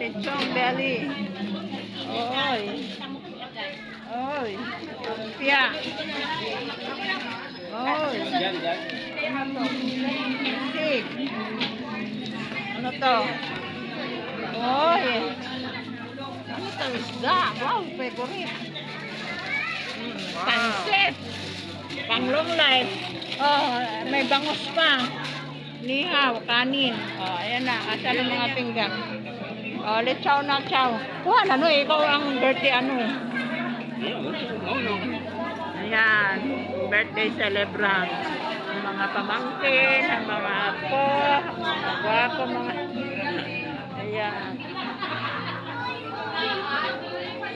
lechong belly. Oy. Oy. Lumpia. Oy. Ano to? Sisig. Ano to? Oy. Ano to? Isda. Wow, favorite. Pansit. Pang long life. Oh, may bangus pa. Nihaw, kanin. Oh, ayan na. Asa ng mga pinggan. Oh, letsaw na chow. Kuha na, no? Ikaw ang birthday, ano? Ayan. Birthday celebrant. Ang mga pamangkin, ang mga apo, ang mga guwapo, mga... Ayan.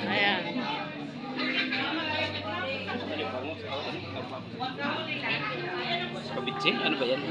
Ayan. Kabitse? Ano ba yan?